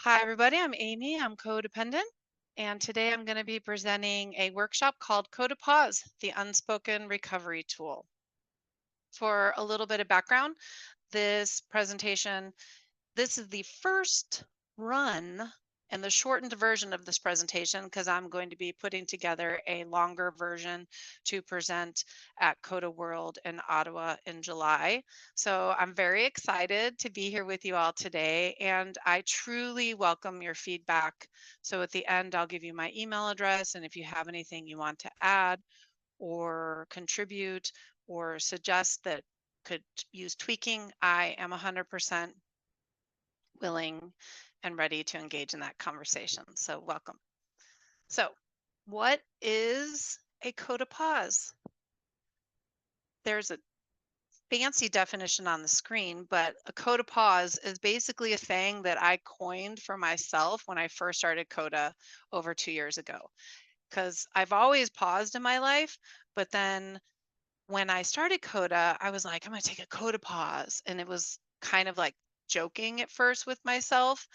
Hi, everybody. I'm Amy. I'm codependent. And today I'm going to be presenting a workshop called CoDA Pause, the Unspoken Recovery Tool. For a little bit of background, this presentation, this is the first run and the shortened version of this presentation because I'm going to be putting together a longer version to present at CoDA World in Ottawa in July. So I'm very excited to be here with you all today, and I truly welcome your feedback. So at the end, I'll give you my email address, and if you have anything you want to add or contribute or suggest that could use tweaking, I am 100% willing and ready to engage in that conversation. So welcome. So what is a CoDA pause? There's a fancy definition on the screen, but a CoDA pause is basically a saying that I coined for myself when I first started CoDA over 2 years ago. Because I've always paused in my life, but then when I started CoDA, I was like, I'm going to take a CoDA pause. And it was kind of like joking at first with myself.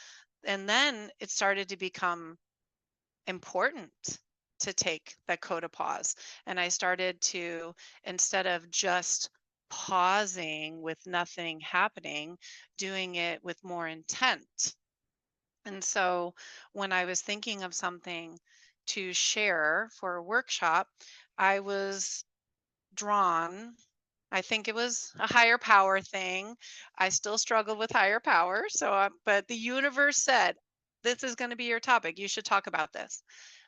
And then it started to become important to take the CoDA pause. And I started to, instead of just pausing with nothing happening, doing it with more intent. And so when I was thinking of something to share for a workshop, I was drawn. I think it was a higher power thing. I still struggle with higher power. But the universe said, this is going to be your topic. You should talk about this.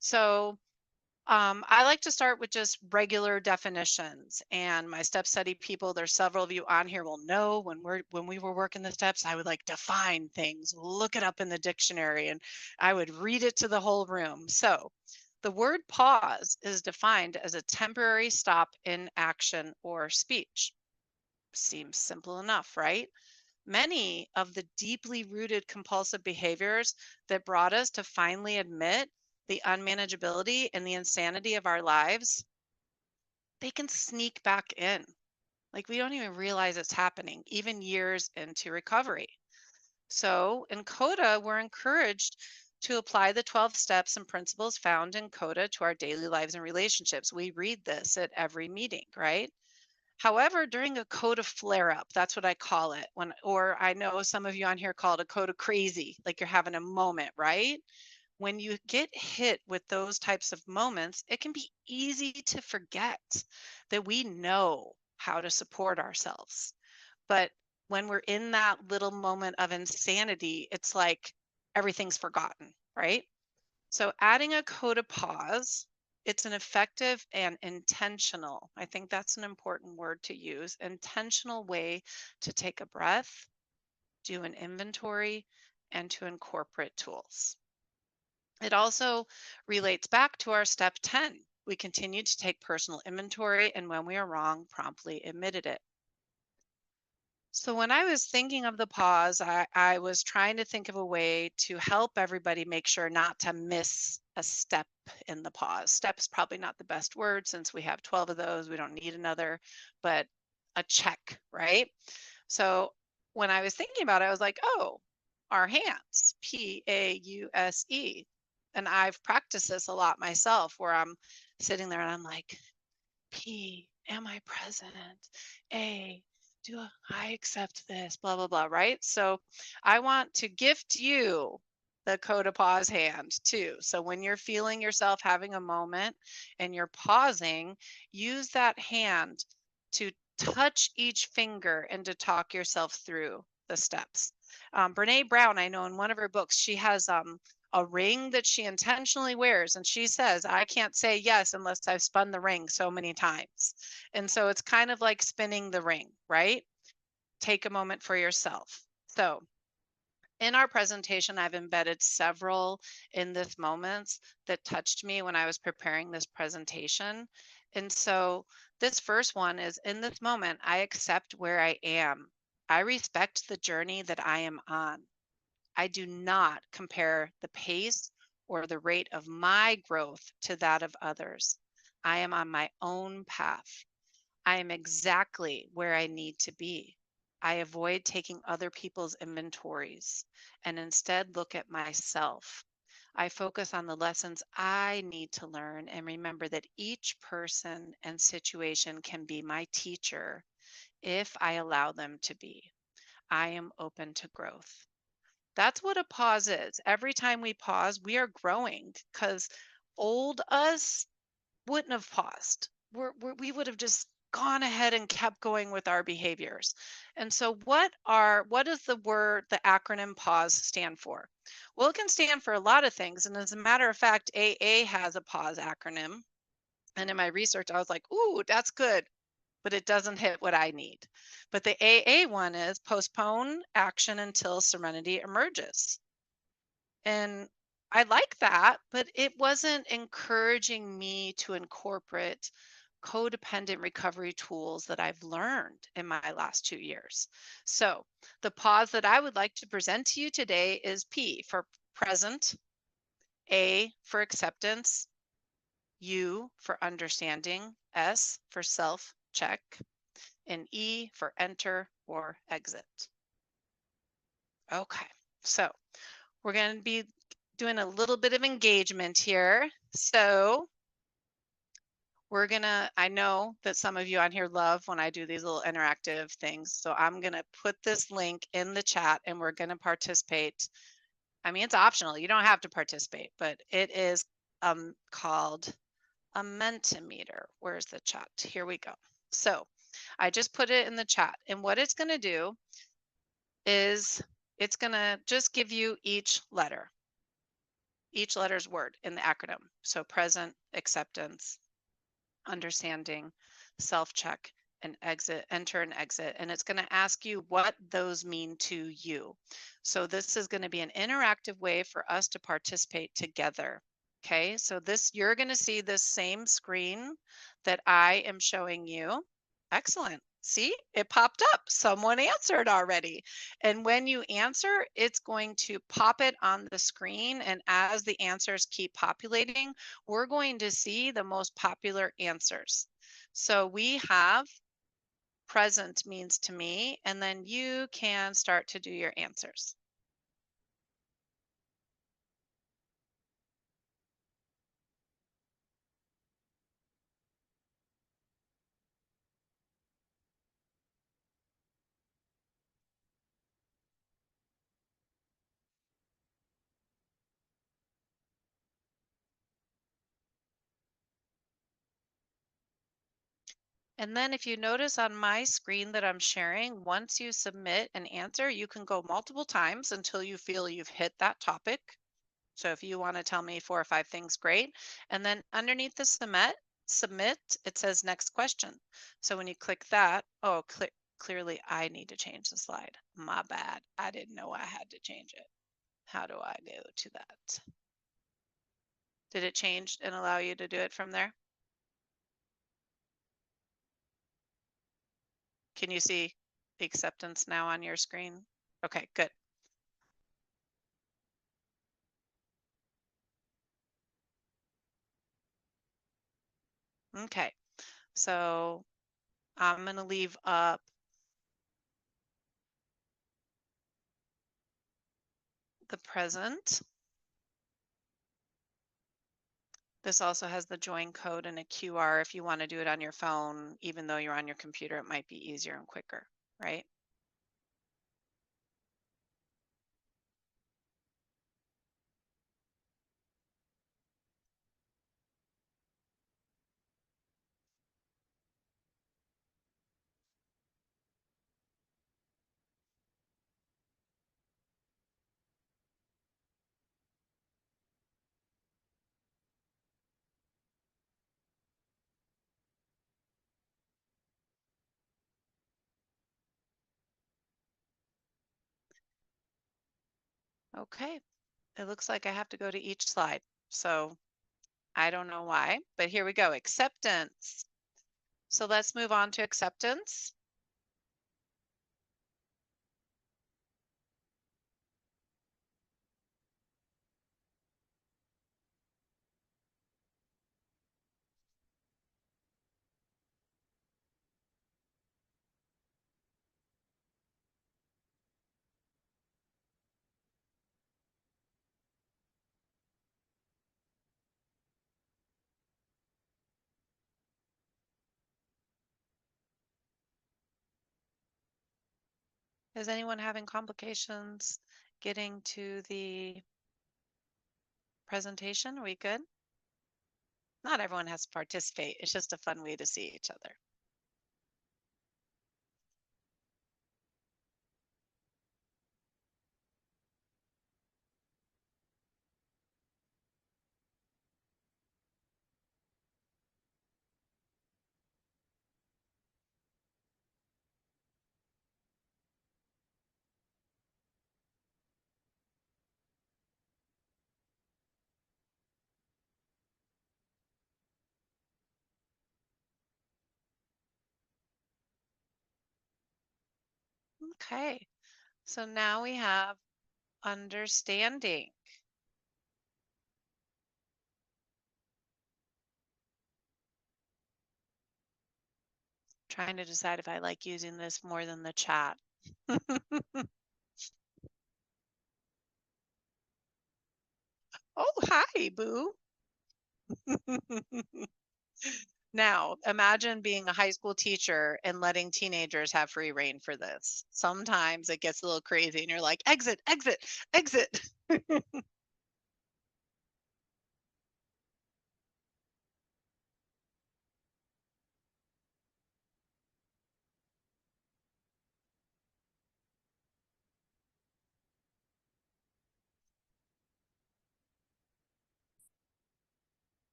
So I like to start with just regular definitions. And my step study people, there's several of you on here will know when we were working the steps, I would like define things, look it up in the dictionary, and I would read it to the whole room. So the word pause is defined as a temporary stop in action or speech. Seems simple enough, right? Many of the deeply rooted compulsive behaviors that brought us to finally admit the unmanageability and the insanity of our lives, they can sneak back in. Like we don't even realize it's happening, even years into recovery. So in CoDA, we're encouraged to apply the 12 steps and principles found in CoDA to our daily lives and relationships. We read this at every meeting, right? However, during a CoDA flare up, that's what I call it. Or I know some of you on here call it a CoDA crazy, like you're having a moment, right? When you get hit with those types of moments, it can be easy to forget that we know how to support ourselves. But when we're in that little moment of insanity, it's like everything's forgotten, right? So adding a CoDA pause, it's an effective and intentional, I think that's an important word to use, intentional way to take a breath, do an inventory, and to incorporate tools. It also relates back to our step 10. We continue to take personal inventory, and when we are wrong, promptly admitted it. So when I was thinking of the pause, I was trying to think of a way to help everybody make sure not to miss a step in the pause. Step is probably not the best word since we have 12 of those. We don't need another, but a check, right? So when I was thinking about it, I was like, oh, our hands, Pause. And I've practiced this a lot myself where I'm sitting there and I'm like, P, am I present? A, I accept this, blah, blah, blah, right? So I want to gift you the CoDA pause hand too. So when you're feeling yourself having a moment and you're pausing, use that hand to touch each finger and to talk yourself through the steps. Brene Brown, I know in one of her books, she has a ring that she intentionally wears. And she says, I can't say yes unless I've spun the ring so many times. And so it's kind of like spinning the ring, right? Take a moment for yourself. So in our presentation, I've embedded several in this moments that touched me when I was preparing this presentation. And so this first one is in this moment, I accept where I am. I respect the journey that I am on. I do not compare the pace or the rate of my growth to that of others. I am on my own path. I am exactly where I need to be. I avoid taking other people's inventories and instead look at myself. I focus on the lessons I need to learn and remember that each person and situation can be my teacher if I allow them to be. I am open to growth. That's what a pause is. Every time we pause, we are growing because old us wouldn't have paused. We would have just gone ahead and kept going with our behaviors. And so what does the acronym pause stand for? Well, it can stand for a lot of things. And as a matter of fact, AA has a pause acronym. And in my research, I was like, ooh, that's good, but it doesn't hit what I need. But the AA one is postpone action until serenity emerges. And I like that, but it wasn't encouraging me to incorporate codependent recovery tools that I've learned in my last 2 years. So the pause that I would like to present to you today is P for present, A for acceptance, U for understanding, S for self check, and E for enter or exit. Okay, so we're going to be doing a little bit of engagement here. So I know that some of you on here love when I do these little interactive things. So I'm going to put this link in the chat and we're going to participate. I mean, it's optional. You don't have to participate, but it is called a Mentimeter. Where's the chat? Here we go. So I just put it in the chat. And what it's going to do is it's going to just give you each letter's word in the acronym. So present, acceptance, understanding, self-check, and exit, enter and exit. And it's going to ask you what those mean to you. So this is going to be an interactive way for us to participate together. Okay, so you're going to see this same screen that I am showing you. Excellent. See, it popped up. Someone answered already. And when you answer, it's going to pop it on the screen. And as the answers keep populating, we're going to see the most popular answers. So we have present means to me, and then you can start to do your answers. And then if you notice on my screen that I'm sharing, once you submit an answer, you can go multiple times until you feel you've hit that topic. So if you want to tell me 4 or 5 things, great. And then underneath the submit, it says next question. So when you click that, oh, clearly I need to change the slide. My bad. I didn't know I had to change it. How do I go to that? Did it change and allow you to do it from there? Can you see the acceptance now on your screen? Okay, good. Okay, so I'm going to leave up the present. This also has the join code and a QR if you want to do it on your phone. Even though you're on your computer, it might be easier and quicker, right? Okay, it looks like I have to go to each slide. So I don't know why, but here we go. Acceptance. So let's move on to acceptance. Is anyone having complications getting to the presentation? Are we good? Not everyone has to participate. It's just a fun way to see each other. Okay, so now we have understanding. Trying to decide if I like using this more than the chat. Oh, hi, boo. Now, imagine being a high school teacher and letting teenagers have free reign for this. Sometimes it gets a little crazy and you're like, exit, exit, exit.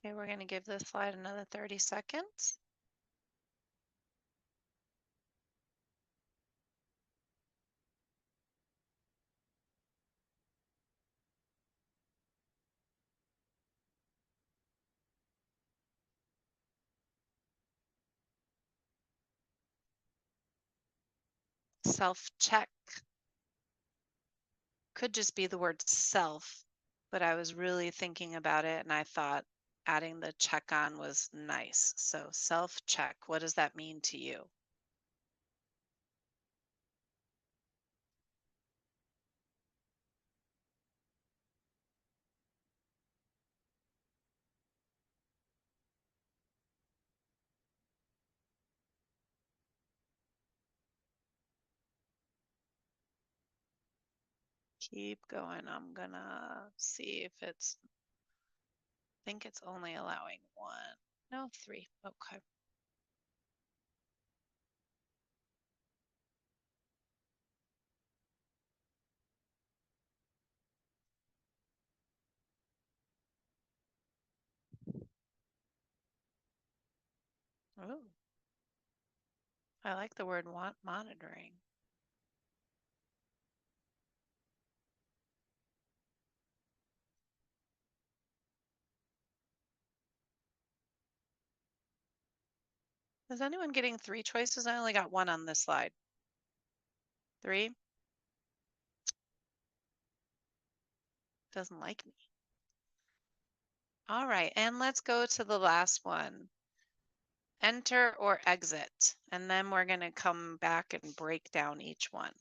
Okay, we're going to give this slide another 30 seconds. Self-check. Could just be the word self, but I was really thinking about it and I thought adding the check on was nice. So self-check, what does that mean to you? Keep going. I'm gonna see if it's, I think it's only allowing one. No, three. Okay. Oh, I like the word want monitoring. Is anyone getting three choices? I only got one on this slide. Three? Doesn't like me. All right, and let's go to the last one. Enter or exit. And then we're going to come back and break down each one.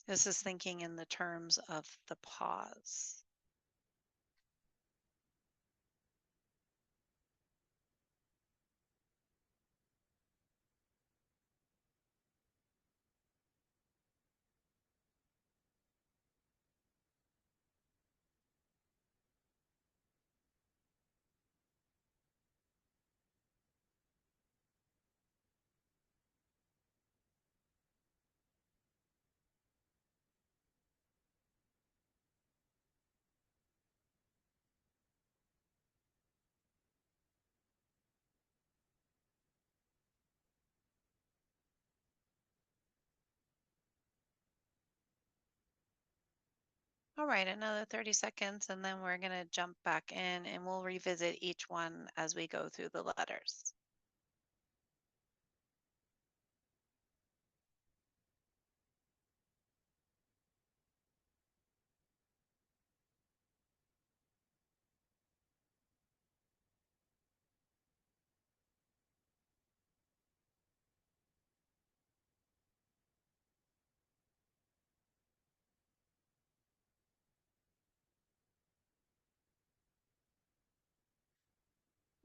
This is thinking in the terms of the pause. All right, another 30 seconds, and then we're going to jump back in and we'll revisit each one as we go through the letters.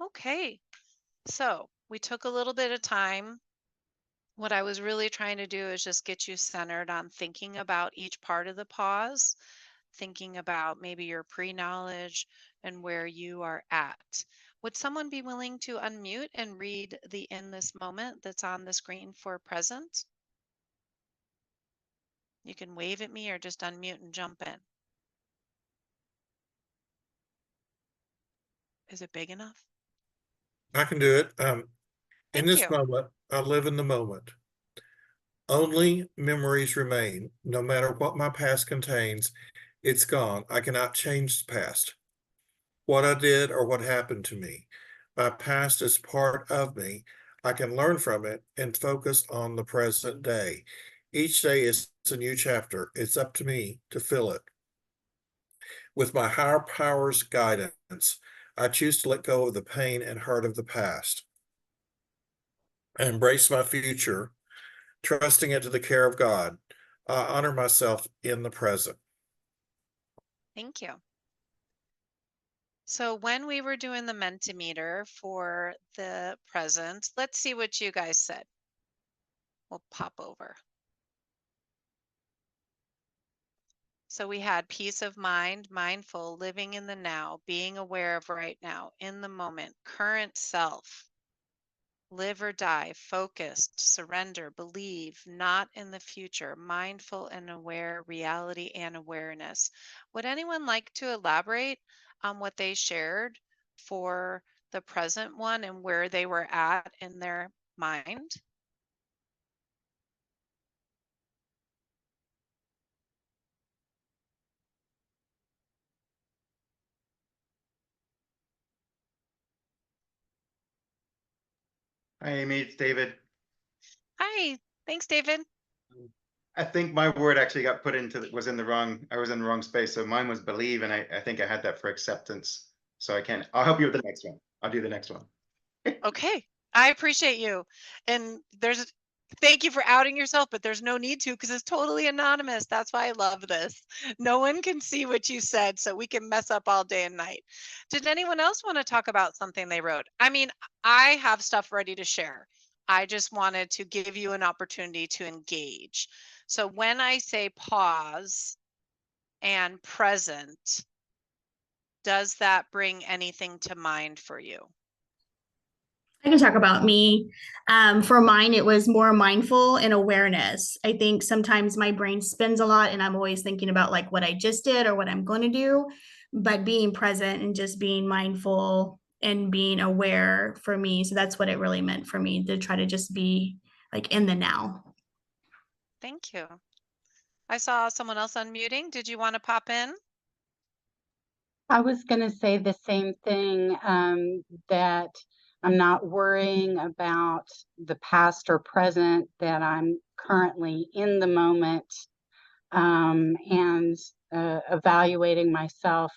Okay. So we took a little bit of time. What I was really trying to do is just get you centered on thinking about each part of the pause, thinking about maybe your pre knowledge and where you are at. Would someone be willing to unmute and read the in this moment that's on the screen for present? You can wave at me or just unmute and jump in. Is it big enough? I can do it. In Thank this you. moment, I live in the moment. Only memories remain. No matter what my past contains, it's gone. I cannot change the past, what I did or what happened to me. My past is part of me. I can learn from it and focus on the present day. Each day is a new chapter. It's up to me to fill it. With my higher power's guidance, I choose to let go of the pain and hurt of the past. I embrace my future, trusting it to the care of God. I honor myself in the present. Thank you. So when we were doing the Mentimeter for the present, let's see what you guys said. We'll pop over. So we had peace of mind, mindful, living in the now, being aware of right now, in the moment, current self, live or die, focused, surrender, believe, not in the future, mindful and aware, reality and awareness. Would anyone like to elaborate on what they shared for the present one and where they were at in their mind? Hi, Amy. It's David. Hi, thanks, David. I think my word actually got put into was in the wrong. I was in the wrong space. So mine was believe, and I think I had that for acceptance. So I can't. I'll help you with the next one. I'll do the next one. Okay. I appreciate you. And thank you for outing yourself, but there's no need to because it's totally anonymous. That's why I love this. No one can see what you said, so we can mess up all day and night. Did anyone else want to talk about something they wrote? I mean, I have stuff ready to share. I just wanted to give you an opportunity to engage. So when I say pause and present, does that bring anything to mind for you? I can talk about me. For mine, it was more mindful and awareness. I think sometimes my brain spins a lot and I'm always thinking about like what I just did or what I'm going to do. But being present and just being mindful and being aware for me. So that's what it really meant for me to try to just be like in the now. Thank you. I saw someone else unmuting. Did you want to pop in? I was going to say the same thing, that I'm not worrying about the past or present, that I'm currently in the moment, and evaluating myself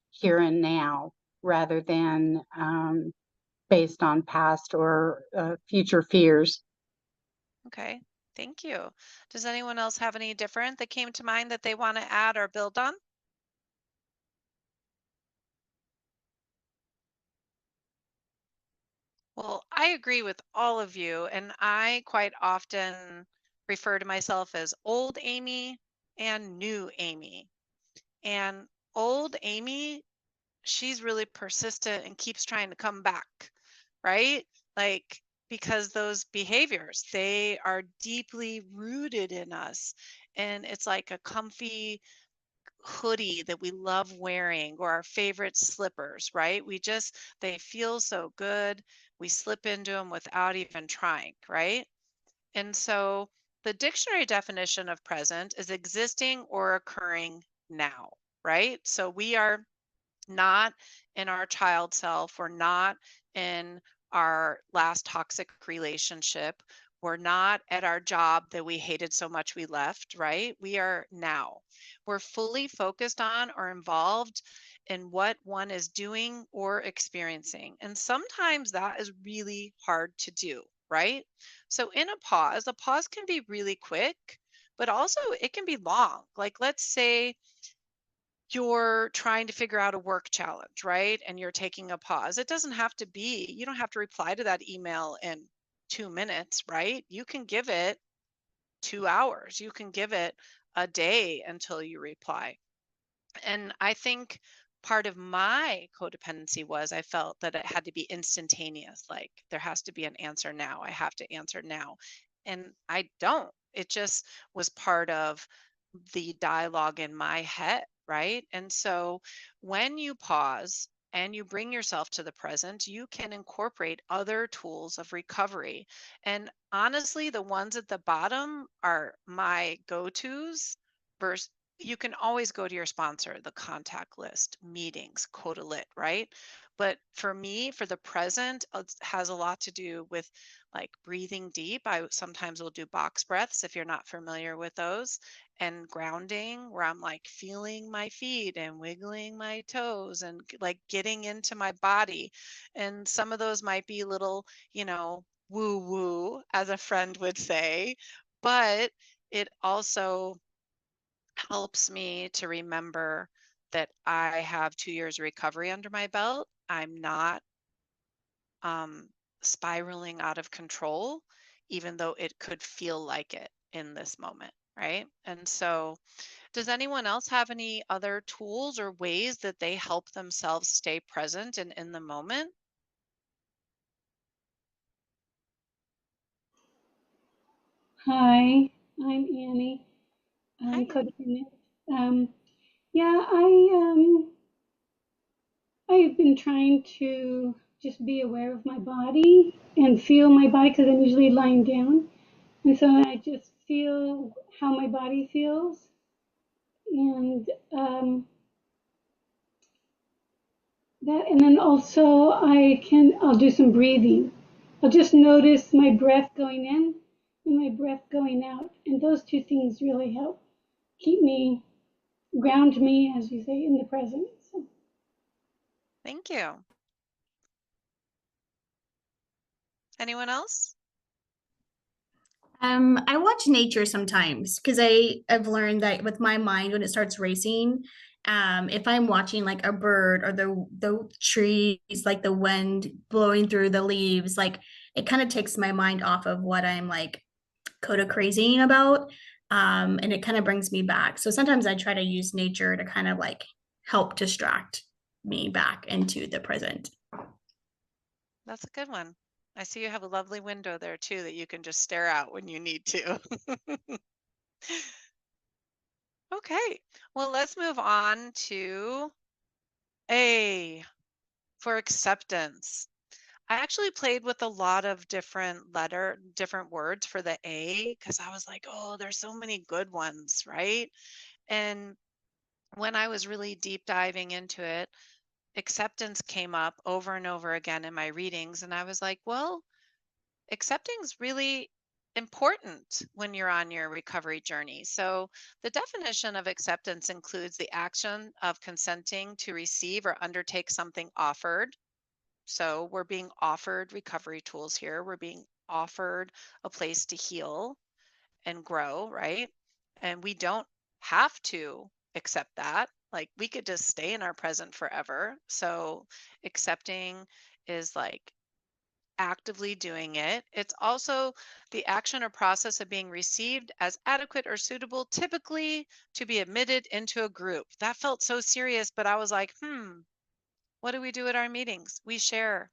here and now rather than based on past or future fears. Okay, thank you. Does anyone else have any different that came to mind that they want to add or build on? Well, I agree with all of you, and I quite often refer to myself as old Amy and new Amy. And old Amy, she's really persistent and keeps trying to come back, right? Like, because those behaviors, they are deeply rooted in us. And it's like a comfy hoodie that we love wearing or our favorite slippers, right? They feel so good. We slip into them without even trying, right? And so the dictionary definition of present is existing or occurring now, right? So we are not in our child self. We're not in our last toxic relationship. We're not at our job that we hated so much we left, right? We are now. We're fully focused on or involved in what one is doing or experiencing. And sometimes that is really hard to do, right? So in a pause can be really quick, but also it can be long. Like let's say you're trying to figure out a work challenge, right? And you're taking a pause. It doesn't have to be, you don't have to reply to that email in 2 minutes, right? You can give it 2 hours. You can give it a day until you reply. And I think part of my codependency was I felt that it had to be instantaneous. Like there has to be an answer now. I have to answer now. And I don't. It just was part of the dialogue in my head, right? And so when you pause and you bring yourself to the present, you can incorporate other tools of recovery. And honestly, the ones at the bottom are my go-tos versus you can always go to your sponsor, the contact list, meetings, CoDA Lit, right? But for me, for the present, it has a lot to do with like breathing deep. I sometimes will do box breaths if you're not familiar with those, and grounding, where I'm like feeling my feet and wiggling my toes and like getting into my body. And some of those might be little, woo woo, as a friend would say, but it also helps me to remember that I have 2 years of recovery under my belt. I'm not spiraling out of control, even though it could feel like it in this moment, right? And so, does anyone else have any other tools or ways that they help themselves stay present and in the moment? Hi, I'm Annie. Hi. Codependent. Yeah, I've been trying to just be aware of my body and feel my body because I'm usually lying down, and so I just feel how my body feels, and and then also I'll do some breathing. I'll just notice my breath going in and my breath going out, and those two things really help keep me ground me, as you say, in the present. So. Thank you. Anyone else? I watch nature sometimes because I've learned that with my mind when it starts racing, if I'm watching like a bird or the trees, like the wind blowing through the leaves, like it kind of takes my mind off of what I'm like coda crazying about. And it kind of brings me back. So sometimes I try to use nature to kind of like help distract me back into the present. That's a good one. I see you have a lovely window there too that you can just stare out when you need to. Okay, well, let's move on to A for acceptance. I actually played with a lot of different words for the A because I was like, oh, there's so many good ones, right? And when I was really deep diving into it, acceptance came up over and over again in my readings. And I was like, well, accepting is really important when you're on your recovery journey. So, the definition of acceptance includes the action of consenting to receive or undertake something offered. So, we're being offered recovery tools here. We're being offered a place to heal and grow, right? And we don't have to accept that. Like, we could just stay in our present forever. So, accepting is like actively doing it. It's also the action or process of being received as adequate or suitable, typically to be admitted into a group. That felt so serious, but I was like, what do we do at our meetings? We share,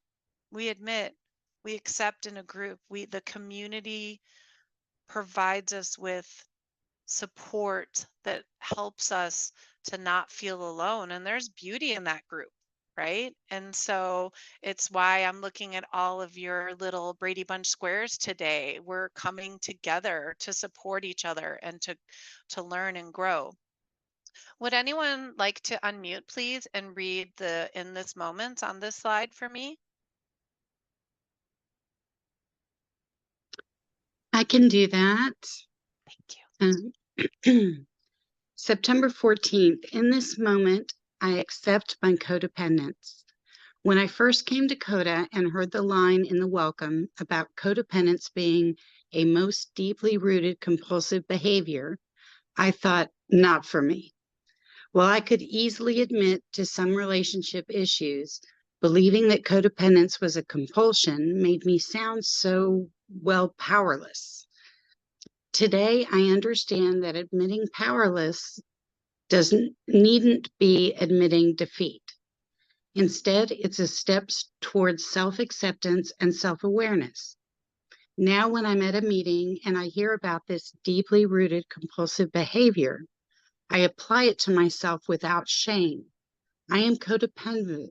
we admit, we accept in a group. The community provides us with support that helps us to not feel alone. And there's beauty in that group, right? And so it's why I'm looking at all of your little Brady Bunch squares today. We're coming together to support each other and to learn and grow. Would anyone like to unmute, please, and read the in this moment on this slide for me? I can do that. Thank you. September 14th, in this moment, I accept my codependence. When I first came to CoDA and heard the line in the welcome about codependence being a most deeply rooted compulsive behavior, I thought, not for me. While I could easily admit to some relationship issues, believing that codependence was a compulsion made me sound so, well, powerless. Today, I understand that admitting powerless needn't be admitting defeat. Instead, it's a step towards self-acceptance and self-awareness. Now, when I'm at a meeting and I hear about this deeply rooted compulsive behavior, I apply it to myself without shame. I am codependent,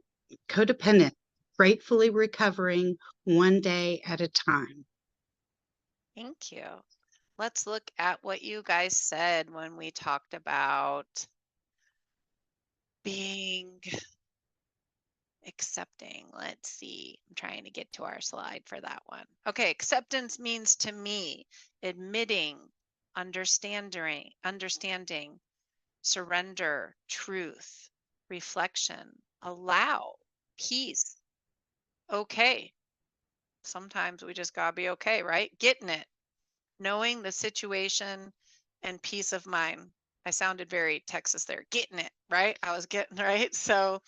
gratefully recovering one day at a time. Thank you. Let's look at what you guys said when we talked about being accepting. Let's see. I'm trying to get to our slide for that one. Okay, acceptance means to me admitting, understanding, surrender, truth, reflection, allow, peace, okay. Sometimes we just gotta be okay, right? Getting it, knowing the situation, and peace of mind. I sounded very Texas there, getting it, right? I was getting, right? So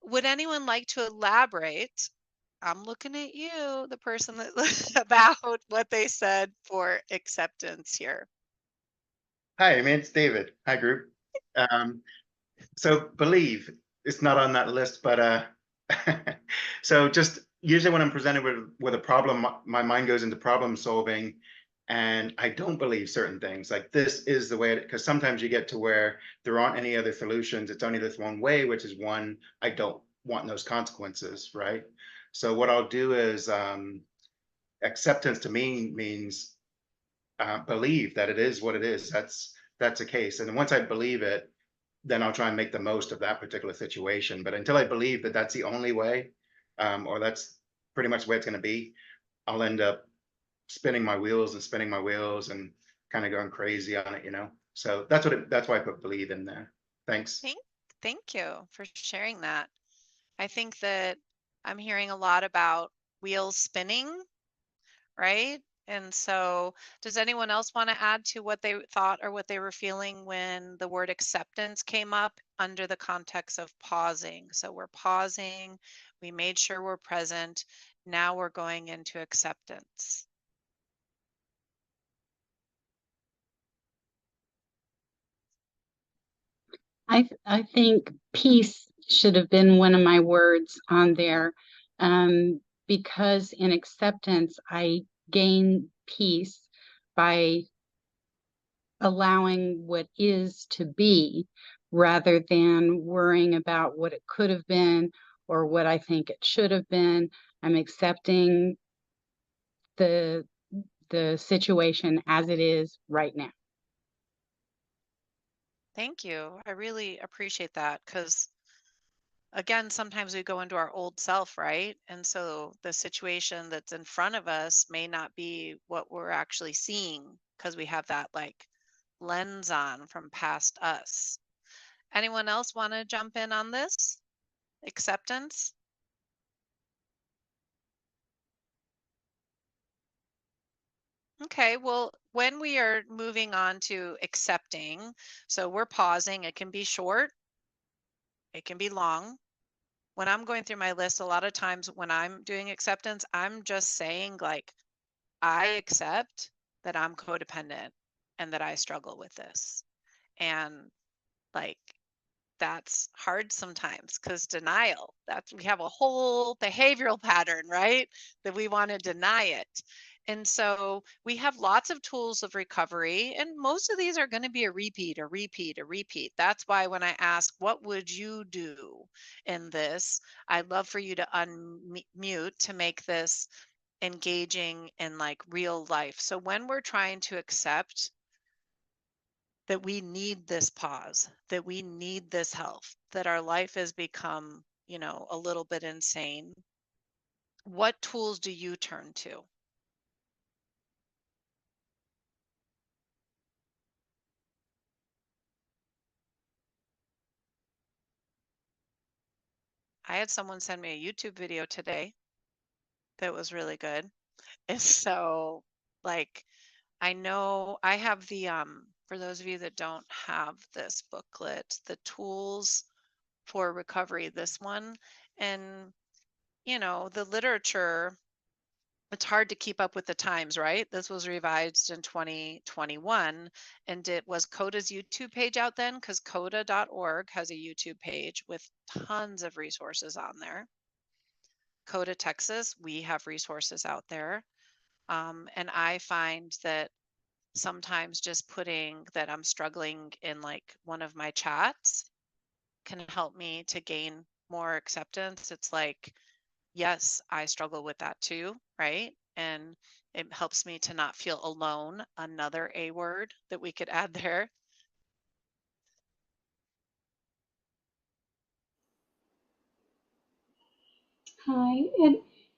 would anyone like to elaborate? I'm looking at you, the person that about what they said for acceptance here. Hi, it's David. Hi, group. So believe it's not on that list, but so just usually when I'm presented with a problem, my mind goes into problem solving, and I don't believe certain things. Like this is the way, because sometimes you get to where there aren't any other solutions. It's only this one way, which is one I don't want those consequences, right? So what I'll do is acceptance to me means believe that it is what it is. That's a case, and once I believe it, then I'll try and make the most of that particular situation. But until I believe that that's the only way, or that's pretty much the way it's going to be, I'll end up spinning my wheels and kind of going crazy on it, So that's why I put believe in there. Thanks. Thank you for sharing that. I think that I'm hearing a lot about wheels spinning, right? And so does anyone else want to add to what they thought or what they were feeling when the word acceptance came up under the context of pausing? So we're pausing, we made sure we're present. Now we're going into acceptance. I think peace should have been one of my words on there, because in acceptance, I gain peace by allowing what is to be rather than worrying about what it could have been or what I think it should have been. I'm accepting the situation as it is right now. Thank you. I really appreciate that because again, sometimes we go into our old self, right? And so the situation that's in front of us may not be what we're actually seeing because we have that like lens on from past us. Anyone else want to jump in on this? Acceptance? Okay, well, when we are moving on to accepting, so we're pausing, it can be short, it can be long. When I'm going through my list, a lot of times when I'm doing acceptance, I'm just saying like, I accept that I'm codependent and that I struggle with this. And like, that's hard sometimes because denial, we have a whole behavioral pattern, right? That we want to deny it. And so we have lots of tools of recovery, and most of these are going to be a repeat. That's why when I ask, what would you do in this? I'd love for you to unmute to make this engaging in like real life. So when we're trying to accept that we need this pause, that we need this help, that our life has become, a little bit insane, what tools do you turn to? I had someone send me a YouTube video today that was really good. And so like, I know I have the for those of you that don't have this booklet, the tools for recovery, this one. And, you know, the literature, it's hard to keep up with the times, right? This was revised in 2021. And it was CoDA's YouTube page out then, because CoDA.org has a YouTube page with tons of resources on there. CoDA Texas, we have resources out there. And I find that sometimes just putting that I'm struggling in like one of my chats can help me to gain more acceptance. It's like, yes, I struggle with that too, right? And it helps me to not feel alone. Another A word that we could add there. Hi.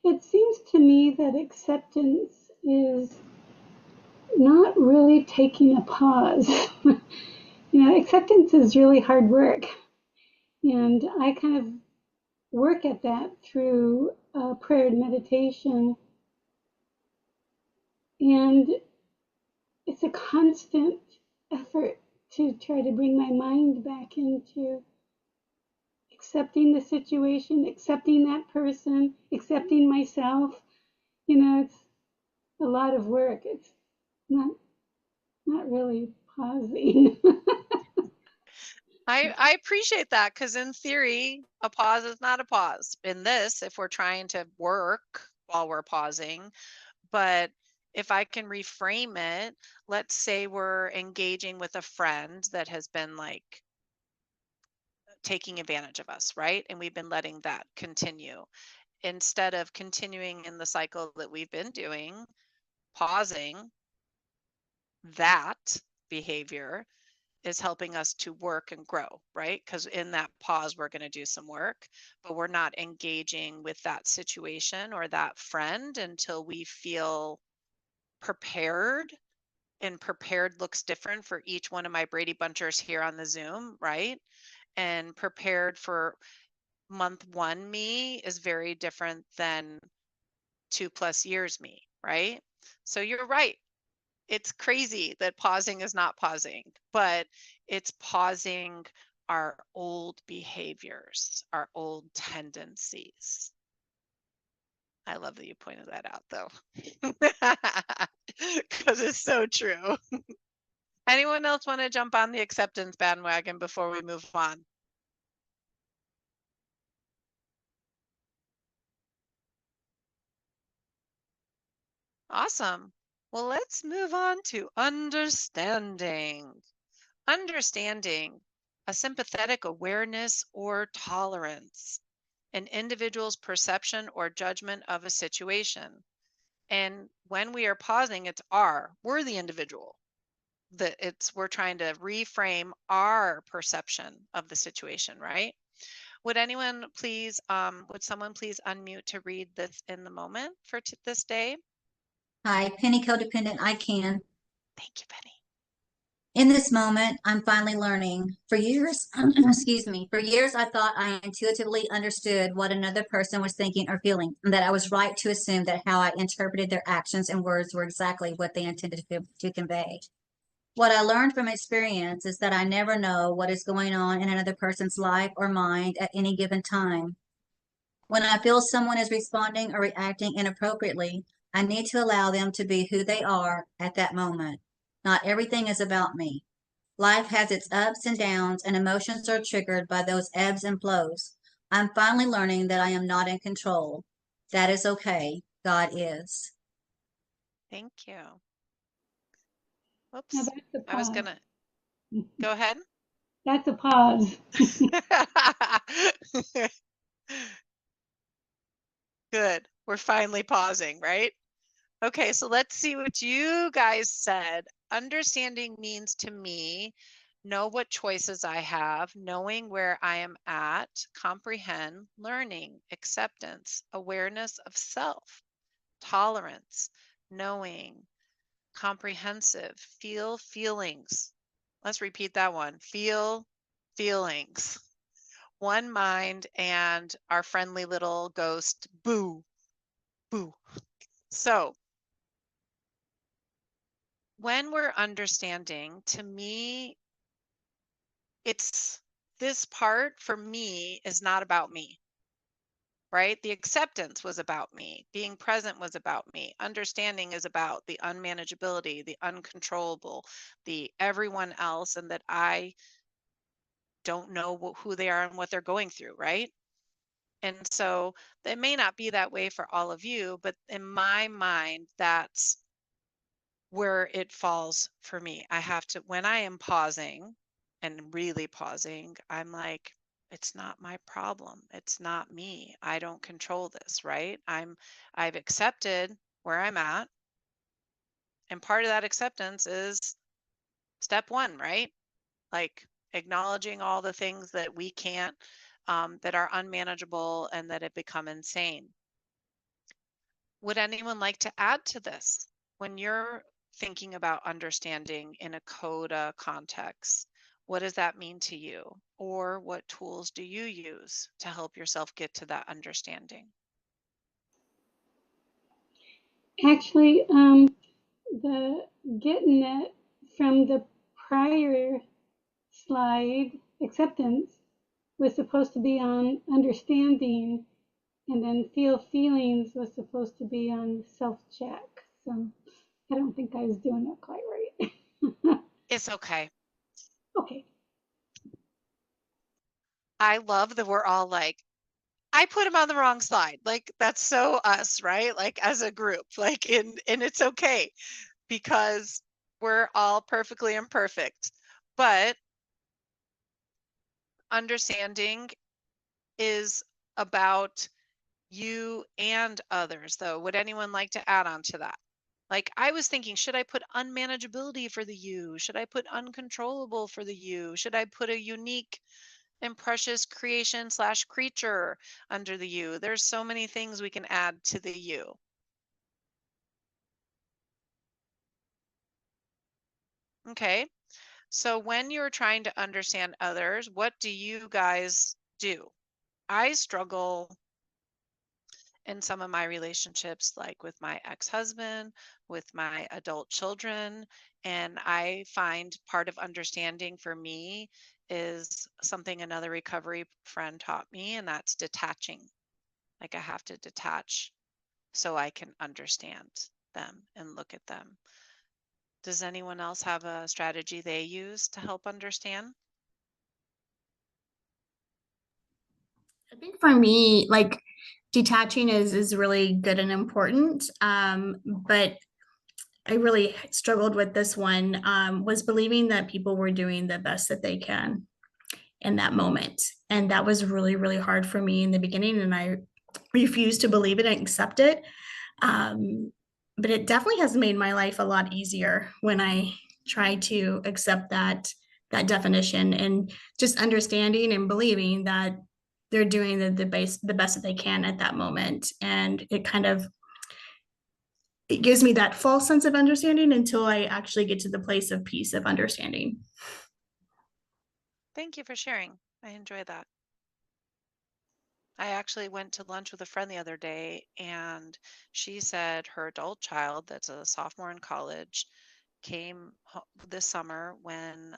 It seems to me that acceptance is not really taking a pause. You know, acceptance is really hard work. And I kind of work at that through prayer and meditation. And it's a constant effort to try to bring my mind back into accepting the situation, accepting that person, accepting myself. You know, it's a lot of work. It's not really pausing. I appreciate that, because in theory, a pause is not a pause. In this, if we're trying to work while we're pausing, but if I can reframe it, let's say we're engaging with a friend that has been like taking advantage of us, right? And we've been letting that continue. Instead of continuing in the cycle that we've been doing, pausing that behavior is helping us to work and grow, right? Because in that pause, we're going to do some work, but we're not engaging with that situation or that friend until we feel prepared. And prepared looks different for each one of my Brady Bunchers here on the Zoom, right? And prepared for month 1 me is very different than 2+ years me, right? So you're right. It's crazy that pausing is not pausing, but it's pausing our old behaviors, our old tendencies. I love that you pointed that out, though, because it's so true. Anyone else want to jump on the acceptance bandwagon before we move on? Awesome. Well, let's move on to understanding. Understanding, a sympathetic awareness or tolerance, an individual's perception or judgment of a situation. And when we are pausing, we're the individual. We're trying to reframe our perception of the situation, right? Would someone please unmute to read this in the moment for this day? Hi, Penny Codependent, I can. Thank you, Penny. In this moment, I'm finally learning. For years, for years, I thought I intuitively understood what another person was thinking or feeling, and that I was right to assume that how I interpreted their actions and words were exactly what they intended to convey. What I learned from experience is that I never know what is going on in another person's life or mind at any given time. When I feel someone is responding or reacting inappropriately, I need to allow them to be who they are at that moment. Not everything is about me. Life has its ups and downs, and emotions are triggered by those ebbs and flows. I'm finally learning that I am not in control. That is okay. God is. Thank you. Now Oops. that's a I was pause. gonna go ahead. That's a pause. Good. We're finally pausing, right? Okay, so let's see what you guys said. Understanding means to me, know what choices I have, knowing where I am at, comprehend, learning, acceptance, awareness of self, tolerance, knowing, comprehensive, feel feelings. Let's repeat that one. Feel feelings. One mind and our friendly little ghost, boo, boo. So when we're understanding, to me, it's this part for me is not about me, right? The acceptance was about me. Being present was about me. Understanding is about the unmanageability, the uncontrollable, the everyone else, and that I don't know who they are and what they're going through, right? And so it may not be that way for all of you, but in my mind, that's where it falls for me. I have to, when I am pausing and really pausing, I'm like, it's not my problem. It's not me. I don't control this, right? I've accepted where I'm at. And part of that acceptance is step one, right? Like acknowledging all the things that we can't, that are unmanageable and that have become insane. Would anyone like to add to this? When you're thinking about understanding in a CoDA context, what does that mean to you? Or what tools do you use to help yourself get to that understanding? Actually, the getting it from the prior slide, acceptance, was supposed to be on understanding, and then feel feelings was supposed to be on self-check. So I don't think I was doing it quite right. It's okay. Okay. I love that we're all like, I put him on the wrong slide. Like that's so us, right? Like as a group, like and it's okay because we're all perfectly imperfect. But understanding is about you and others, though. Would anyone like to add on to that? Like I was thinking, should I put unmanageability for the you? Should I put uncontrollable for the you? Should I put a unique and precious creation / creature under the you? There's so many things we can add to the you. Okay, so when you're trying to understand others, what do you guys do? I struggle in some of my relationships, like with my ex-husband, with my adult children. And I find part of understanding for me is something another recovery friend taught me, and that's detaching. Like I have to detach so I can understand them and look at them. Does anyone else have a strategy they use to help understand? I think for me, like detaching is really good and important. But I really struggled with this one, was believing that people were doing the best that they can in that moment. And that was really, really hard for me in the beginning. And I refused to believe it and accept it. But it definitely has made my life a lot easier when I try to accept that definition and just understanding and believing that they're doing the best that they can at that moment. And it gives me that false sense of understanding until I actually get to the place of peace of understanding. Thank you for sharing. I enjoy that. I actually went to lunch with a friend the other day, and she said her adult child, that's a sophomore in college, came this summer when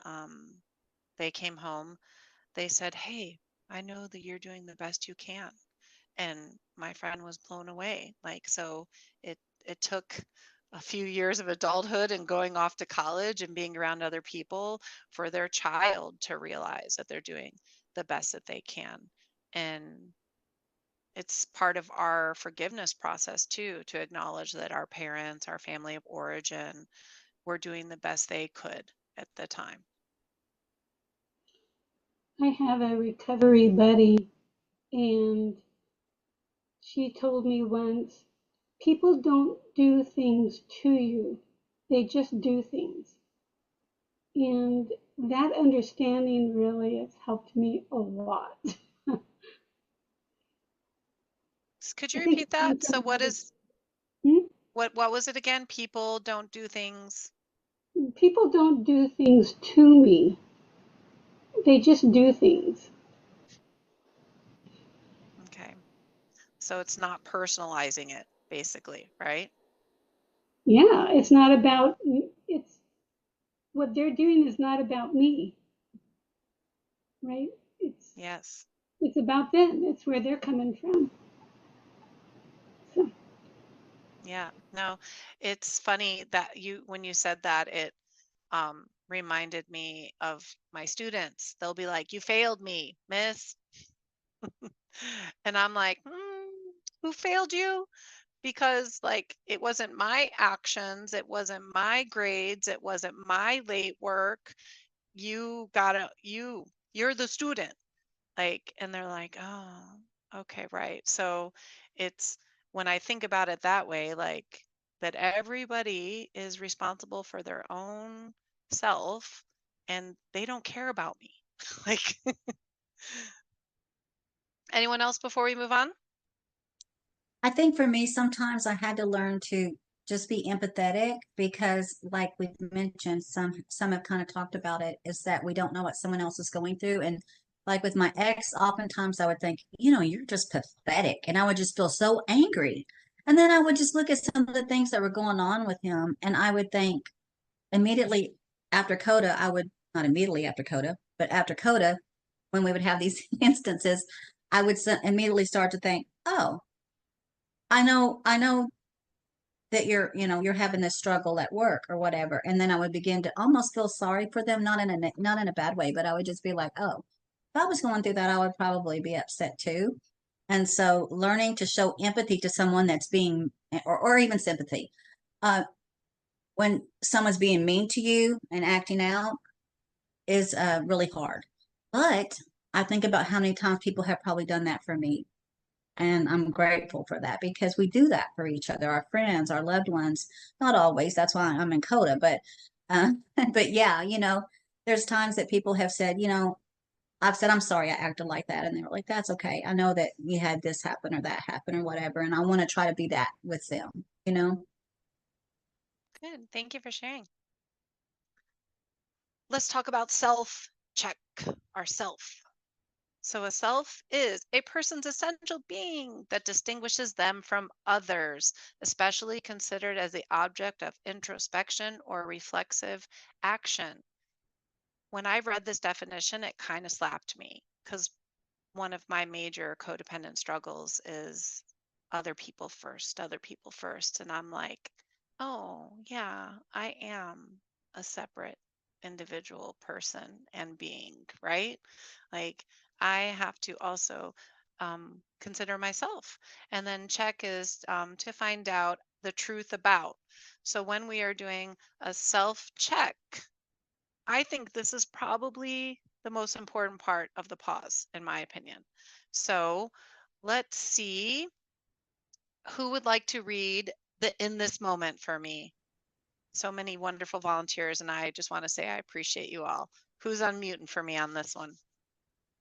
they came home. They said, "Hey, I know that you're doing the best you can." And my friend was blown away. Like, so it took a few years of adulthood and going off to college and being around other people for their child to realize that they're doing the best that they can. And it's part of our forgiveness process too, to acknowledge that our parents, our family of origin, were doing the best they could at the time. I have a recovery buddy, and she told me once, people don't do things to you, they just do things. And that understanding really has helped me a lot. Could you I think repeat that? So what is, Hmm? what was it again? People don't do things. People don't do things to me, they just do things. Okay. So it's not personalizing it, basically, right? Yeah, it's not about, it's what they're doing is not about me, right? Yes. It's about them. It's where they're coming from. So. Yeah. No, it's funny that when you said that, it reminded me of my students. They'll be like, "You failed me, miss." And I'm like, who failed you? Because like it wasn't my actions, it wasn't my grades, it wasn't my late work. You're the student. Like, and they're like, "Oh, okay, right." So it's when I think about it that way, like that everybody is responsible for their own self and they don't care about me. Like, anyone else before we move on? I think for me, sometimes I had to learn to just be empathetic because, like we've mentioned, some have kind of talked about it, is that we don't know what someone else is going through. And like with my ex, oftentimes I would think, you're just pathetic. And I would just feel so angry. And then I would just look at some of the things that were going on with him. And I would think immediately after CoDA, not immediately after CoDA, but after CoDA, when we would have these instances, I would immediately start to think, oh, I know that you're having this struggle at work or whatever. And then I would begin to almost feel sorry for them, not in a bad way, but I would just be like, oh, if I was going through that, I would probably be upset too. And so learning to show empathy to someone that's being, or even sympathy, uh, when someone's being mean to you and acting out is really hard. But I think about how many times people have probably done that for me. And I'm grateful for that because we do that for each other, our friends, our loved ones. Not always. That's why I'm in CoDA. But, but yeah, there's times that people have said, I've said, I'm sorry I acted like that. And they were like, that's okay. I know that you had this happen or that happen or whatever. And I want to try to be that with them. Good. Thank you for sharing. Let's talk about self check, ourself. So a self is a person's essential being that distinguishes them from others, especially considered as the object of introspection or reflexive action. When I read this definition, it kind of slapped me because one of my major codependent struggles is other people first, other people first. And I'm like, oh, yeah, I am a separate individual person and being, right? Like, I have to also consider myself. And then check is to find out the truth about. So when we are doing a self check, I think this is probably the most important part of the pause, in my opinion. So let's see who would like to read the "In This Moment" for me. So many wonderful volunteers, and I just want to say I appreciate you all. Who's unmuting for me on this one?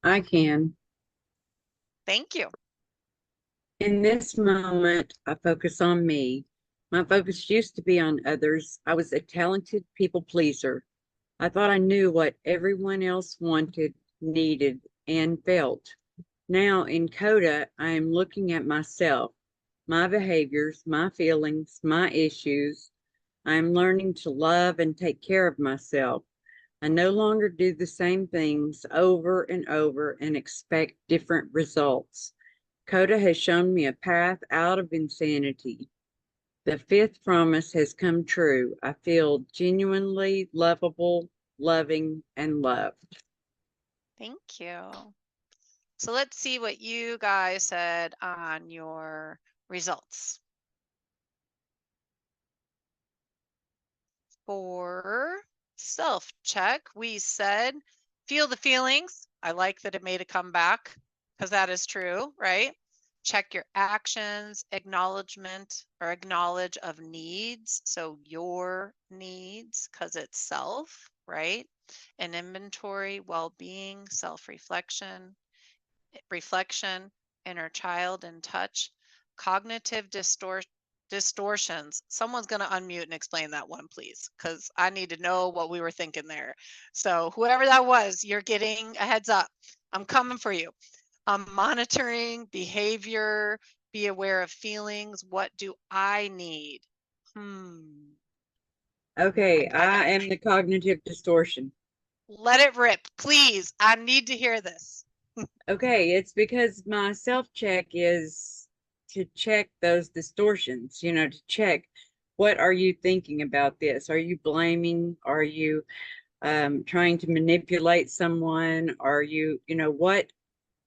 I can. Thank you. In this moment, I focus on me. My focus used to be on others. I was a talented people pleaser. I thought I knew what everyone else wanted, needed, and felt. Now in CoDA, I am looking at myself, my behaviors, my feelings, my issues. I am learning to love and take care of myself. I no longer do the same things over and over and expect different results. CoDA has shown me a path out of insanity. The fifth promise has come true. I feel genuinely lovable, loving, and loved. Thank you. So let's see what you guys said on your results. For self-check, we said, feel the feelings. I like that it made a comeback because that is true, right? Check your actions, acknowledgement or acknowledge of needs. So your needs, because it's self, right? An inventory, well-being, self-reflection, inner child and touch, cognitive distortions. Someone's going to unmute and explain that one, please, because I need to know what we were thinking there. So whoever that was, you're getting a heads up. I'm coming for you. Monitoring behavior, be aware of feelings. What do I need? Okay, I am the cognitive distortion. Let it rip, please. I need to hear this. Okay, it's because my self-check is to check those distortions, to check what are you thinking about this? Are you blaming? Are you trying to manipulate someone? Are you, what?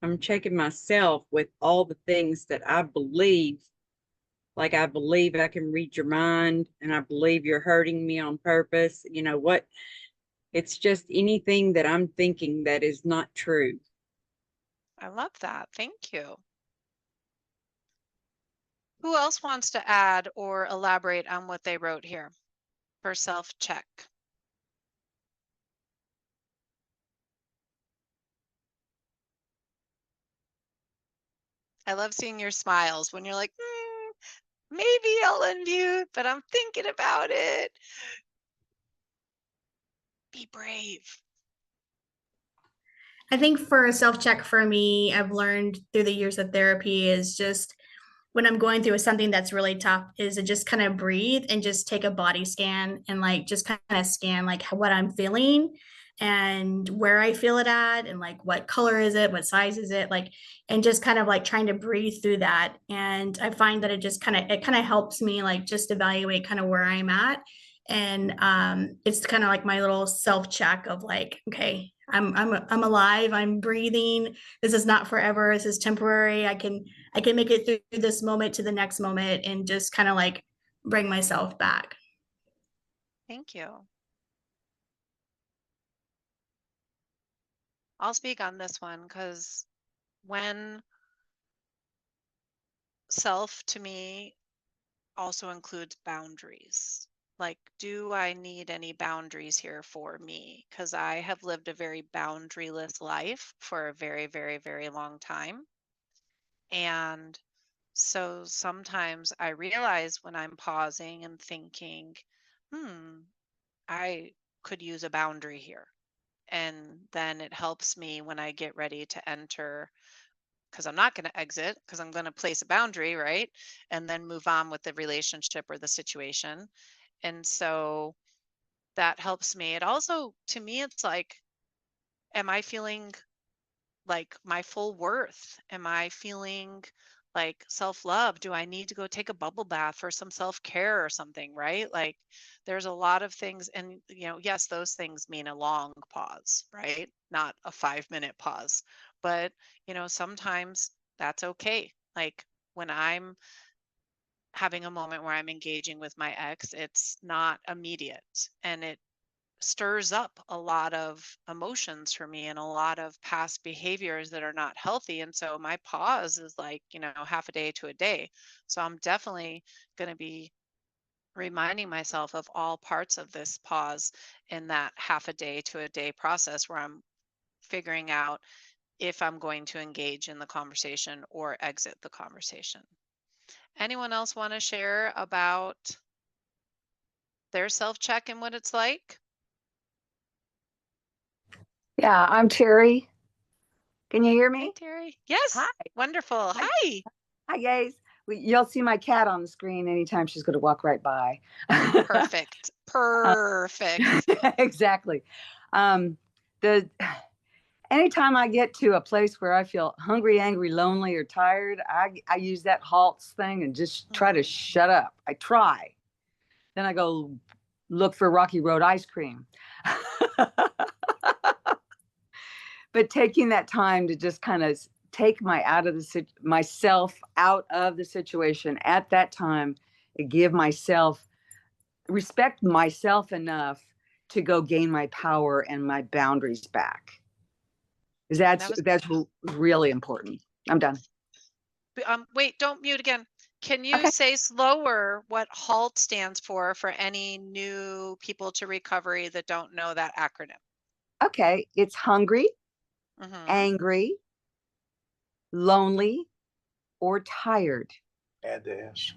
I'm checking myself with all the things that I believe. Like I believe I can read your mind, and I believe you're hurting me on purpose. What? It's just anything that I'm thinking that is not true. I love that. Thank you. Who else wants to add or elaborate on what they wrote here for self-check? I love seeing your smiles when you're like, maybe I'll unmute, but I'm thinking about it. Be brave. I think for a self-check for me, I've learned through the years of therapy is just when I'm going through something that's really tough is to just kind of breathe and just take a body scan and like just kind of scan like what I'm feeling and where I feel it at and like what color is it, what size is it, like, and just kind of like trying to breathe through that. And I find that it kind of helps me like just evaluate kind of where I'm at. And it's kind of like my little self-check of like, okay, I'm alive, I'm breathing. This is not forever. This is temporary. I can make it through this moment to the next moment and just kind of like bring myself back. Thank you. I'll speak on this one because when self to me also includes boundaries. Like, do I need any boundaries here for me? Because I have lived a very boundaryless life for a very, very, very long time. And so sometimes I realize when I'm pausing and thinking, I could use a boundary here. And then it helps me when I get ready to enter, because I'm not going to exit, because I'm going to place a boundary, right? And then move on with the relationship or the situation. And so that helps me. It also, to me, it's like, am I feeling like my full worth? Am I feeling like self-love? Do I need to go take a bubble bath or some self-care or something, right? Like there's a lot of things. And, yes, those things mean a long pause, right? Not a 5-minute pause. But, sometimes that's okay. Like when I'm having a moment where I'm engaging with my ex, it's not immediate and it stirs up a lot of emotions for me and a lot of past behaviors that are not healthy. And so my pause is like, half a day to a day. So I'm definitely going to be reminding myself of all parts of this pause in that half a day to a day process where I'm figuring out if I'm going to engage in the conversation or exit the conversation. Anyone else want to share about their self-check and what it's like? Yeah, I'm Terry. Can you hear me? Hey, Terry. Yes. Hi. Wonderful. Hi. Hi, guys. You'll see my cat on the screen anytime she's going to walk right by. Perfect. Perfect. Exactly. Anytime I get to a place where I feel hungry, angry, lonely, or tired, I use that halts thing and just try to shut up. I try. Then I go look for Rocky Road ice cream. But taking that time to just kind of take myself out of the situation at that time, and give myself, respect myself enough to go gain my power and my boundaries back. That's really important. I'm done. Wait, don't mute again. Can you say slower what HALT stands for any new people to recovery that don't know that acronym? Okay, it's hungry, angry, lonely, or tired. Add the S.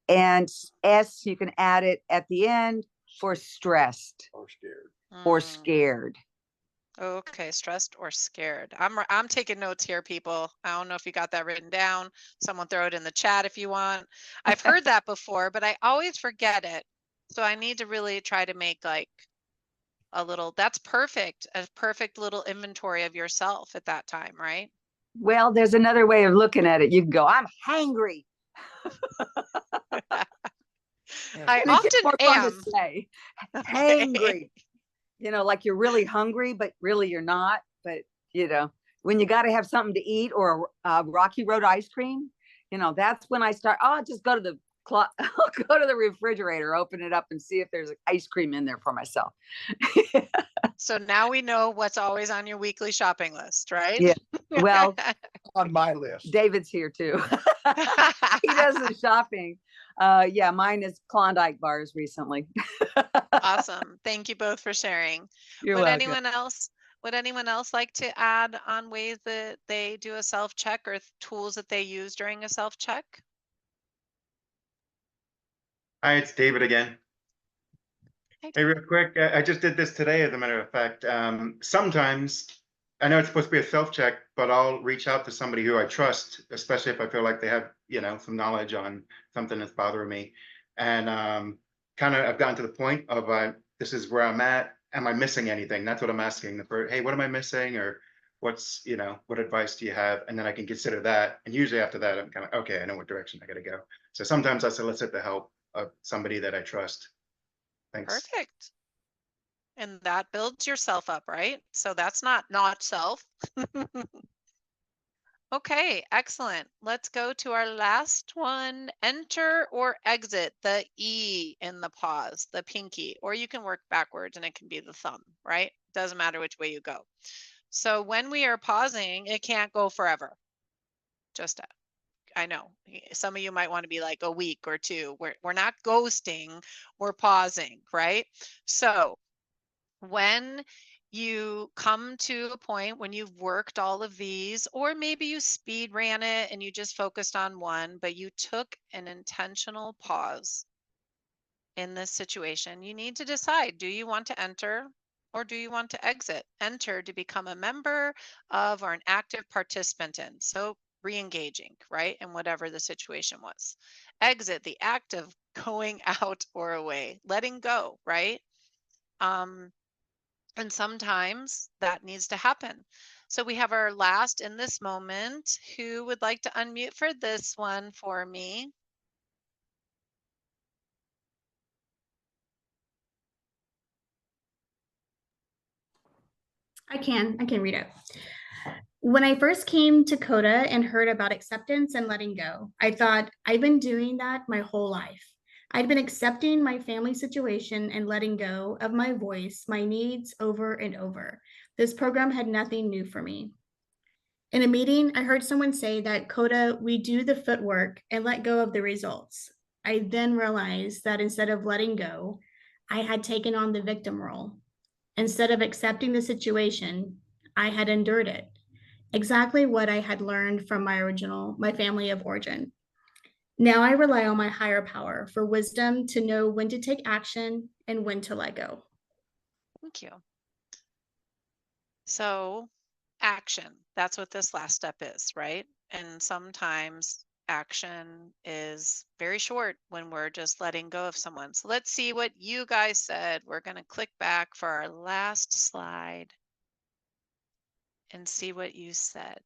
And S, you can add it at the end for stressed Or scared. or scared. Okay, stressed or scared. I'm taking notes here, people. I don't know if you got that written down. Someone throw it in the chat if you want. I've heard that before, but I always forget it. So I need to really try to make like a little, that's perfect, a perfect little inventory of yourself at that time, right? Well, there's another way of looking at it. You can go, I'm hangry. I And it gets often more fun to am. say. Okay. Hangry. You know, like you're really hungry, but really you're not. But, you know, when you got to have something to eat or a Rocky Road ice cream, you know, that's when I start, oh, I'll just go to the I'll go to the refrigerator, open it up and see if there's ice cream in there for myself. So now we know what's always on your weekly shopping list, right? Yeah. Well, On my list. David's here too. He does the shopping. Yeah, mine is Klondike bars recently. Awesome. Thank you both for sharing. You're Would welcome. anyone else like to add on ways that they do a self-check or tools that they use during a self-check? Hi, it's David again. Hey, real quick, I just did this today, as a matter of fact. Sometimes I know it's supposed to be a self-check, but I'll reach out to somebody who I trust, especially if I feel like they have, you know, some knowledge on something that's bothering me. And kind of, I've gotten to the point of this is where I'm at. Am I missing anything? That's what I'm asking. Hey, what am I missing? Or what's, you know, what advice do you have? And then I can consider that. And usually after that, I'm kind of, okay, I know what direction I got to go. So sometimes I solicit the help of somebody that I trust. Thanks. Perfect. And that builds yourself up, right? So that's not self. Okay, excellent. Let's go to our last one. Enter or exit, the E in the pause, the pinky, or you can work backwards and it can be the thumb, right? Doesn't matter which way you go. So when we are pausing, it can't go forever. Just I know some of you might want to be like a week or two. We're not ghosting, we're pausing, right? So when you come to a point when you've worked all of these, or maybe you speed ran it and you just focused on one, but you took an intentional pause in this situation, you need to decide, do you want to enter or do you want to exit? Enter to become a member of or an active participant in. So re-engaging, right? And whatever the situation was. Exit, the act of going out or away, letting go, right? And sometimes that needs to happen. So we have our last in this moment. Who would like to unmute for this one for me? I can read it. When I first came to CoDA and heard about acceptance and letting go, I thought I've been doing that my whole life. I'd been accepting my family situation and letting go of my voice, my needs over and over. This program had nothing new for me. In a meeting, I heard someone say that CoDA, we do the footwork and let go of the results. I then realized that instead of letting go, I had taken on the victim role. Instead of accepting the situation, I had endured it. Exactly what I had learned from my family of origin. Now I rely on my higher power for wisdom to know when to take action and when to let go. Thank you. So action, that's what this last step is, right? And sometimes action is very short when we're just letting go of someone. So let's see what you guys said. We're going to click back for our last slide and see what you said.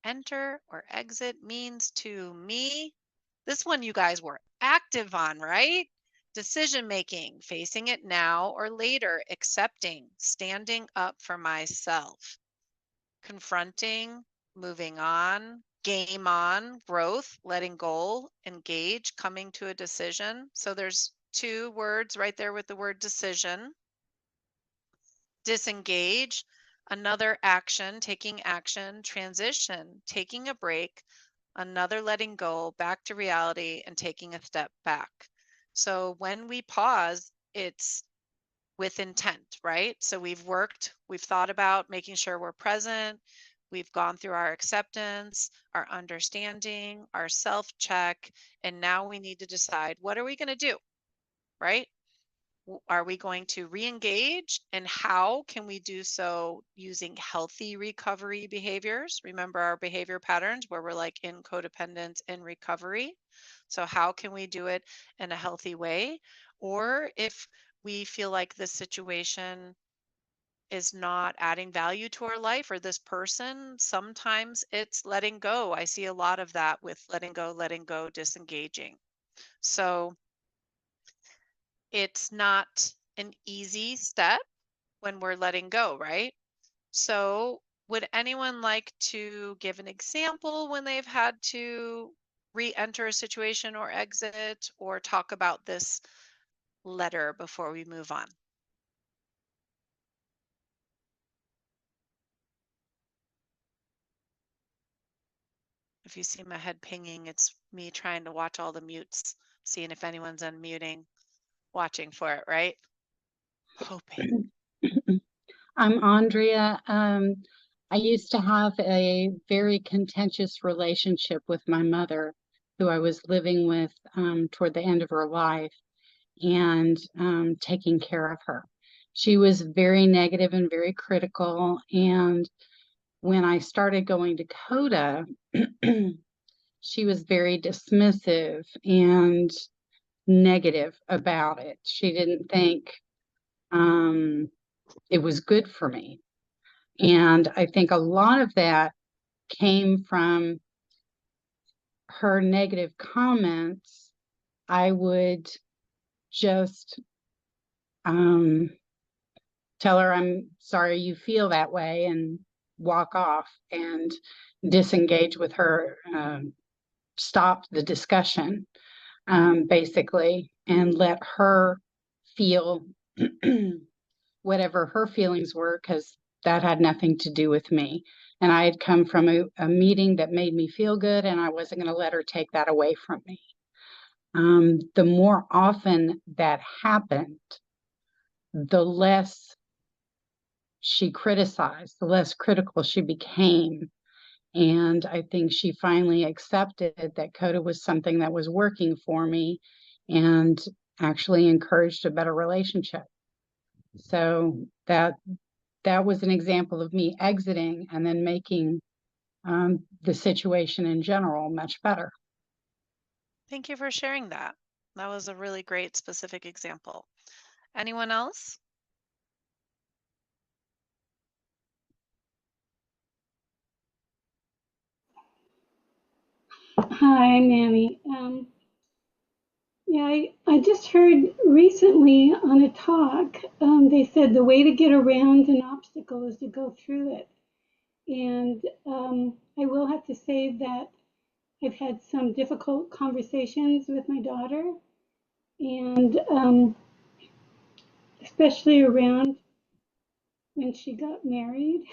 Enter or exit means to me. This one you guys were active on, right? Decision making, facing it now or later, accepting, standing up for myself, confronting, moving on, game on, growth, letting go, engage, coming to a decision. So there's two words right there with the word decision. Disengage, another action, taking action, transition, taking a break, another letting go, back to reality, and taking a step back. So when we pause, it's with intent, right? So we've thought about making sure we're present. We've gone through our acceptance, our understanding, our self-check, and now we need to decide, what are we going to do, right? Are we going to re-engage, and how can we do so using healthy recovery behaviors? Remember our behavior patterns where we're like in codependence and recovery. So how can we do it in a healthy way? Or if we feel like this situation is not adding value to our life or this person, sometimes it's letting go. I see a lot of that with letting go, disengaging. So it's not an easy step when we're letting go, right? So would anyone like to give an example when they've had to re-enter a situation or exit, or talk about this letter before we move on? If you see my head pinging, it's me trying to watch all the mutes, seeing if anyone's unmuting, watching for it, right? Hoping. I'm Andrea. I used to have a very contentious relationship with my mother, who I was living with toward the end of her life, and taking care of her. She was very negative and very critical. And when I started going to CoDA, she was very dismissive and negative about it. She didn't think it was good for me. And I think a lot of that came from her negative comments. I would just tell her, I'm sorry you feel that way, and walk off and disengage with her, stop the discussion, basically, and let her feel whatever her feelings were, because that had nothing to do with me. And I had come from a meeting that made me feel good, and I wasn't going to let her take that away from me. The more often that happened, the less she criticized, the less critical she became. And I think she finally accepted that CoDA was something that was working for me, and actually encouraged a better relationship. So that was an example of me exiting and then making the situation in general much better. Thank you for sharing that. That was a really great specific example. Anyone else? Hi, Mammy. Yeah, I just heard recently on a talk, they said the way to get around an obstacle is to go through it. And I will have to say that I've had some difficult conversations with my daughter, and especially around when she got married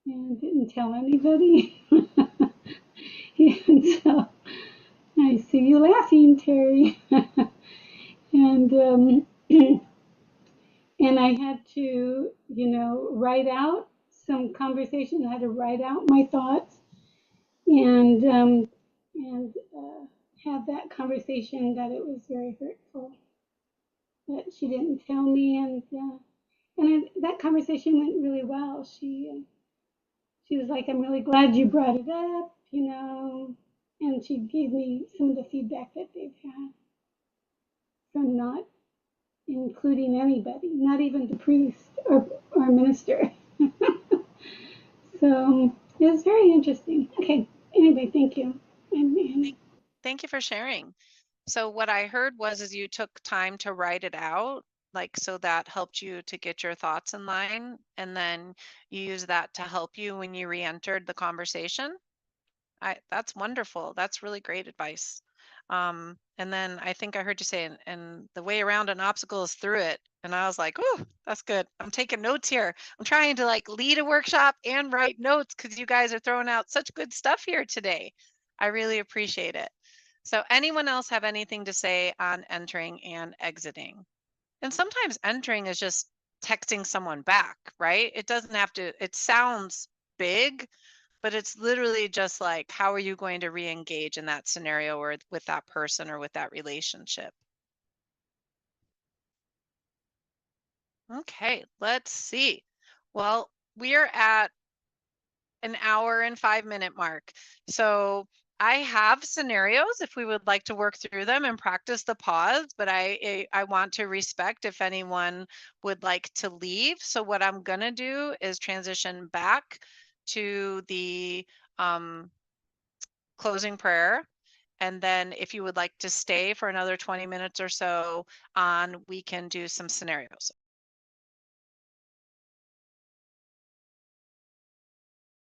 and didn't tell anybody. And so I see you laughing, Terry. And and I had to, write out some conversation. I had to write out my thoughts and have that conversation, that it was very hurtful that she didn't tell me, and that conversation went really well. She was like, "I'm really glad you brought it up," and she gave me some of the feedback that they've had from not including anybody, not even the priest or minister. So it was very interesting. Okay, anyway, thank you. Thank you for sharing. So what I heard is you took time to write it out, like, so that helped you to get your thoughts in line, and then you use that to help you when you re-entered the conversation. That's wonderful. That's really great advice. And then I think I heard you say, and the way around an obstacle is through it. And I was like, oh, that's good. I'm taking notes here. I'm trying to like lead a workshop and write notes because you guys are throwing out such good stuff here today. I really appreciate it. So anyone else have anything to say on entering and exiting? And sometimes entering is just texting someone back, right? It doesn't have to, it sounds big, but it's literally just like, how are you going to re-engage in that scenario or with that person or with that relationship? Okay, let's see. Well, we are at an hour and 5-minute mark. So I have scenarios if we would like to work through them and practice the pause, but I want to respect if anyone would like to leave. So what I'm gonna do is transition back to the closing prayer. And then if you would like to stay for another 20 minutes or so on, we can do some scenarios.